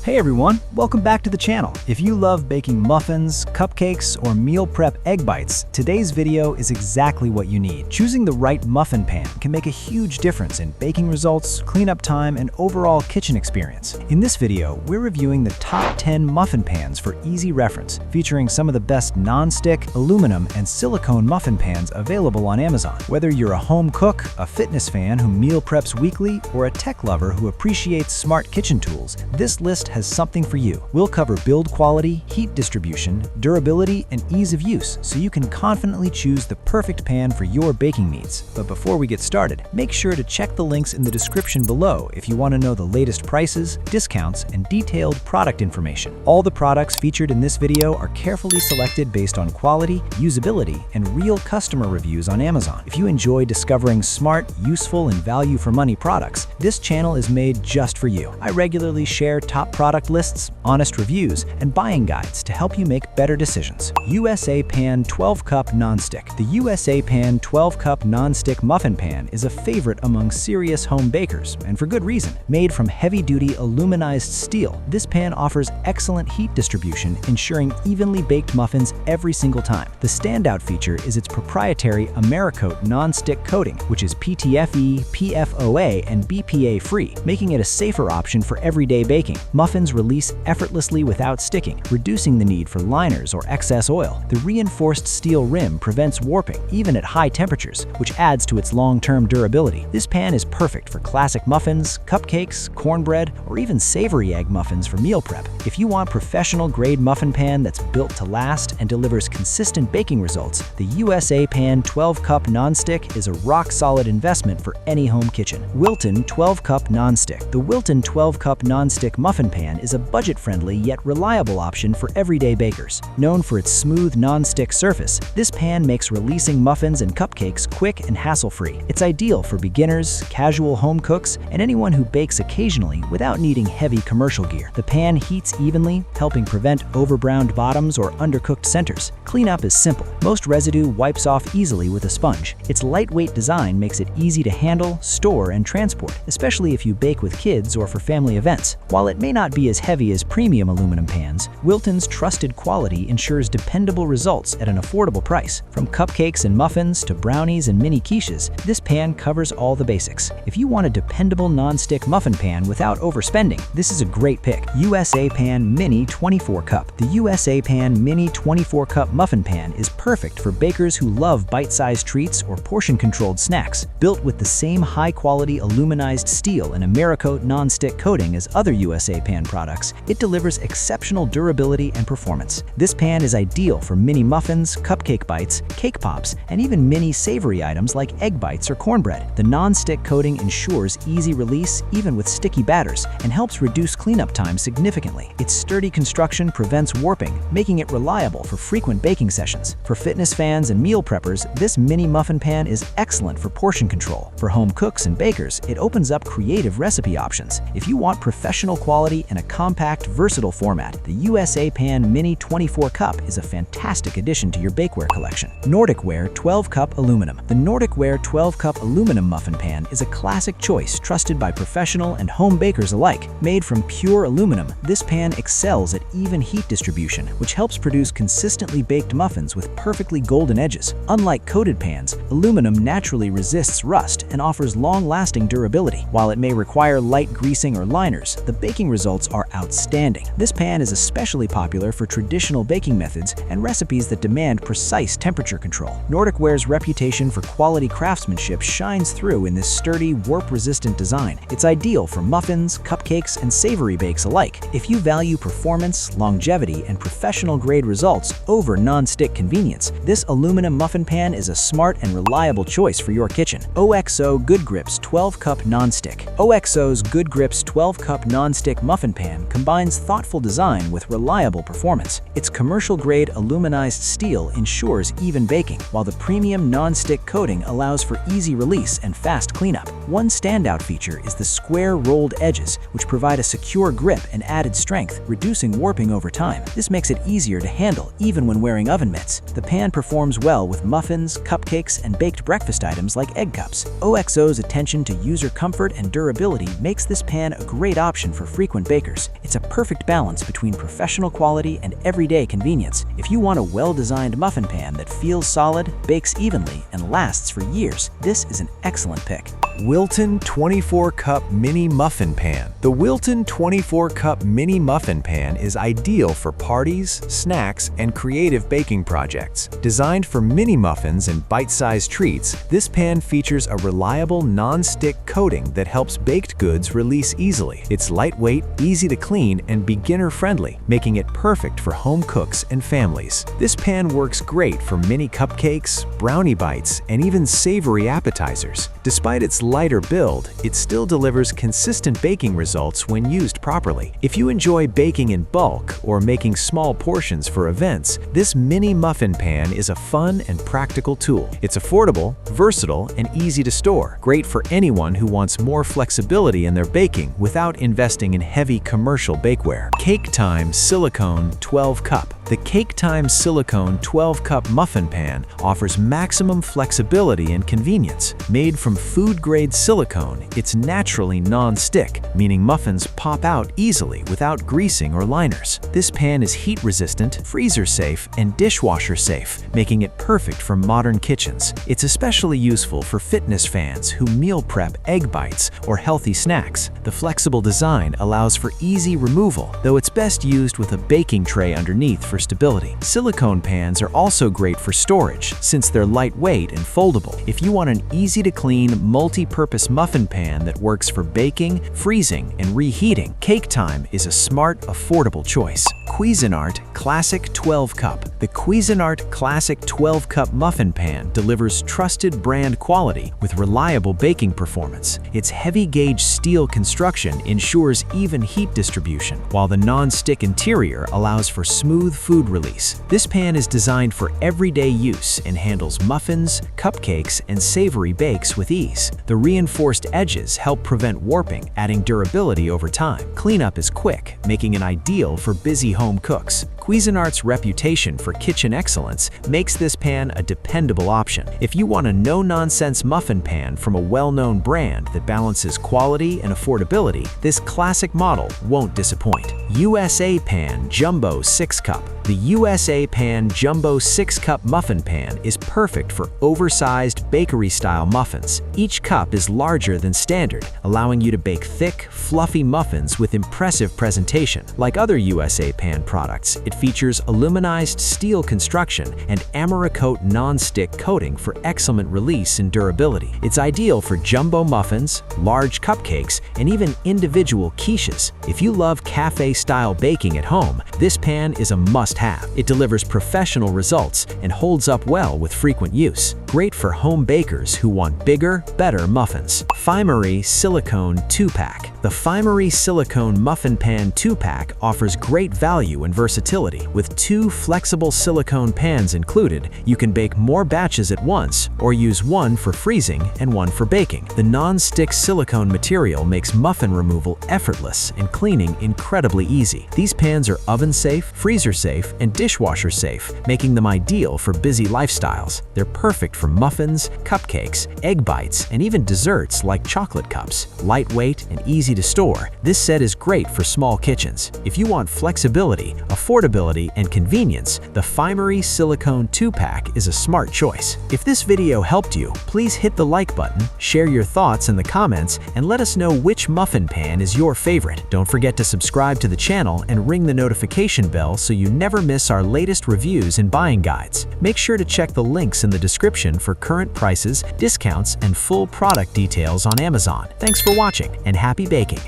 Hey everyone, welcome back to the channel. If you love baking muffins, cupcakes, or meal prep egg bites, today's video is exactly what you need. Choosing the right muffin pan can make a huge difference in baking results, cleanup time, and overall kitchen experience. In this video, we're reviewing the top 10 muffin pans for easy reference, featuring some of the best non-stick, aluminum, and silicone muffin pans available on Amazon. Whether you're a home cook, a fitness fan who meal preps weekly, or a tech lover who appreciates smart kitchen tools, this list has something for you. We'll cover build quality, heat distribution, durability, and ease of use so you can confidently choose the perfect pan for your baking needs. But before we get started, make sure to check the links in the description below if you want to know the latest prices, discounts, and detailed product information. All the products featured in this video are carefully selected based on quality, usability, and real customer reviews on Amazon. If you enjoy discovering smart, useful, and value-for-money products, this channel is made just for you. I regularly share top product lists, honest reviews, and buying guides to help you make better decisions. USA Pan 12-Cup Nonstick. The USA Pan 12-Cup Nonstick Muffin Pan is a favorite among serious home bakers, and for good reason. Made from heavy-duty aluminized steel, this pan offers excellent heat distribution, ensuring evenly baked muffins every single time. The standout feature is its proprietary Americoat non-stick coating, which is PTFE, PFOA, and BPA-free, making it a safer option for everyday baking. Muffins release effortlessly without sticking, reducing the need for liners or excess oil. The reinforced steel rim prevents warping, even at high temperatures, which adds to its long-term durability. This pan is perfect for classic muffins, cupcakes, cornbread, or even savory egg muffins for meal prep. If you want professional-grade muffin pan that's built to last and delivers consistent baking results, the USA Pan 12-Cup Nonstick is a rock-solid investment for any home kitchen. Wilton 12-Cup Nonstick. The Wilton 12-Cup Nonstick Muffin Pan is a budget-friendly yet reliable option for everyday bakers. Known for its smooth non-stick surface, this pan makes releasing muffins and cupcakes quick and hassle-free. It's ideal for beginners, casual home cooks, and anyone who bakes occasionally without needing heavy commercial gear. The pan heats evenly, helping prevent overbrowned bottoms or undercooked centers. Cleanup is simple. Most residue wipes off easily with a sponge. Its lightweight design makes it easy to handle, store, and transport, especially if you bake with kids or for family events. While it may not be as heavy as premium aluminum pans, Wilton's trusted quality ensures dependable results at an affordable price. From cupcakes and muffins to brownies and mini quiches, this pan covers all the basics. If you want a dependable non-stick muffin pan without overspending, this is a great pick. USA Pan Mini 24-Cup. The USA Pan Mini 24-Cup Muffin Pan is perfect for bakers who love bite-sized treats or portion-controlled snacks. Built with the same high-quality aluminized steel and Americoat non-stick coating as other USA Pan products, it delivers exceptional durability and performance. This pan is ideal for mini muffins, cupcake bites, cake pops, and even mini savory items like egg bites or cornbread. The non-stick coating ensures easy release even with sticky batters and helps reduce cleanup time significantly. Its sturdy construction prevents warping, making it reliable for frequent baking sessions. For fitness fans and meal preppers, this mini muffin pan is excellent for portion control. For home cooks and bakers, it opens up creative recipe options. If you want professional quality in a compact, versatile format, the USA Pan Mini 24-Cup is a fantastic addition to your bakeware collection. Nordic Ware 12-Cup Aluminum. The Nordic Ware 12-Cup Aluminum Muffin Pan is a classic choice trusted by professional and home bakers alike. Made from pure aluminum, this pan excels at even heat distribution, which helps produce consistently baked muffins with perfectly golden edges. Unlike coated pans, aluminum naturally resists rust and offers long-lasting durability. While it may require light greasing or liners, the baking results are outstanding. This pan is especially popular for traditional baking methods and recipes that demand precise temperature control. Nordic Ware's reputation for quality craftsmanship shines through in this sturdy, warp-resistant design. It's ideal for muffins, cupcakes, and savory bakes alike. If you value performance, longevity, and professional-grade results over non-stick convenience, this aluminum muffin pan is a smart and reliable choice for your kitchen. OXO Good Grips 12-Cup Nonstick. OXO's Good Grips 12-Cup Nonstick Muffin Pan combines thoughtful design with reliable performance. Its commercial-grade aluminized steel ensures even baking, while the premium non-stick coating allows for easy release and fast cleanup. One standout feature is the square rolled edges, which provide a secure grip and added strength, reducing warping over time. This makes it easier to handle even when wearing oven mitts. The pan performs well with muffins, cupcakes, and baked breakfast items like egg cups. OXO's attention to user comfort and durability makes this pan a great option for frequent bakers. bakers. It's a perfect balance between professional quality and everyday convenience. If you want a well-designed muffin pan that feels solid, bakes evenly, and lasts for years, this is an excellent pick. Wilton 24-Cup Mini Muffin Pan. The Wilton 24-Cup Mini Muffin Pan is ideal for parties, snacks, and creative baking projects. Designed for mini muffins and bite-sized treats, this pan features a reliable non-stick coating that helps baked goods release easily. It's lightweight, easy to clean, and beginner-friendly, making it perfect for home cooks and families. This pan works great for mini cupcakes, brownie bites, and even savory appetizers. Despite its lighter build, it still delivers consistent baking results when used properly. If you enjoy baking in bulk or making small portions for events, this mini muffin pan is a fun and practical tool. It's affordable, versatile, and easy to store. Great for anyone who wants more flexibility in their baking without investing in heavy commercial bakeware. CAKETIME Silicone 12 Cup. The CAKETIME Silicone 12-Cup Muffin Pan offers maximum flexibility and convenience. Made from food-grade silicone, it's naturally non-stick, meaning muffins pop out easily without greasing or liners. This pan is heat-resistant, freezer-safe, and dishwasher-safe, making it perfect for modern kitchens. It's especially useful for fitness fans who meal prep egg bites or healthy snacks. The flexible design allows for easy removal, though it's best used with a baking tray underneath for stability. Silicone pans are also great for storage since they're lightweight and foldable. If you want an easy-to-clean, multi-purpose muffin pan that works for baking, freezing, and reheating, CAKETIME is a smart, affordable choice. Cuisinart Classic 12 Cup. The Cuisinart Classic 12 Cup Muffin Pan delivers trusted brand quality with reliable baking performance. Its heavy-gauge steel construction ensures even heat distribution, while the non-stick interior allows for smooth food release. This pan is designed for everyday use and handles muffins, cupcakes, and savory bakes with ease. The reinforced edges help prevent warping, adding durability over time. Cleanup is quick, making it ideal for busy home cooks. Cuisinart's reputation for kitchen excellence makes this pan a dependable option. If you want a no-nonsense muffin pan from a well-known brand that balances quality and affordability, this classic model won't disappoint. USA Pan Jumbo 6 Cup. The USA Pan Jumbo 6-Cup Muffin Pan is perfect for oversized bakery-style muffins. Each cup is larger than standard, allowing you to bake thick, fluffy muffins with impressive presentation. Like other USA Pan products, it features aluminized steel construction and Amaracoat non-stick coating for excellent release and durability. It's ideal for jumbo muffins, large cupcakes, and even individual quiches. If you love cafe-style baking at home, this pan is a must-have. It delivers professional results and holds up well with frequent use. Great for home bakers who want bigger, better muffins. Fimary Silicone 2-Pack. The Fimary Silicone Muffin Pan 2-Pack offers great value and versatility. With 2 flexible silicone pans included, you can bake more batches at once or use one for freezing and one for baking. The non-stick silicone material makes muffin removal effortless and cleaning incredibly easy. These pans are oven-safe, freezer-safe, and dishwasher-safe, making them ideal for busy lifestyles. They're perfect for muffins, cupcakes, egg bites, and even desserts like chocolate cups. Lightweight and easy to store, this set is great for small kitchens. If you want flexibility, affordability, and convenience, the Fimary Silicone 2-Pack is a smart choice. If this video helped you, please hit the like button, share your thoughts in the comments, and let us know which muffin pan is your favorite. Don't forget to subscribe to the channel and ring the notification bell so you never miss our latest reviews and buying guides. Make sure to check the links in the description for current prices, discounts, and full product details on Amazon. Thanks for watching, and happy baking!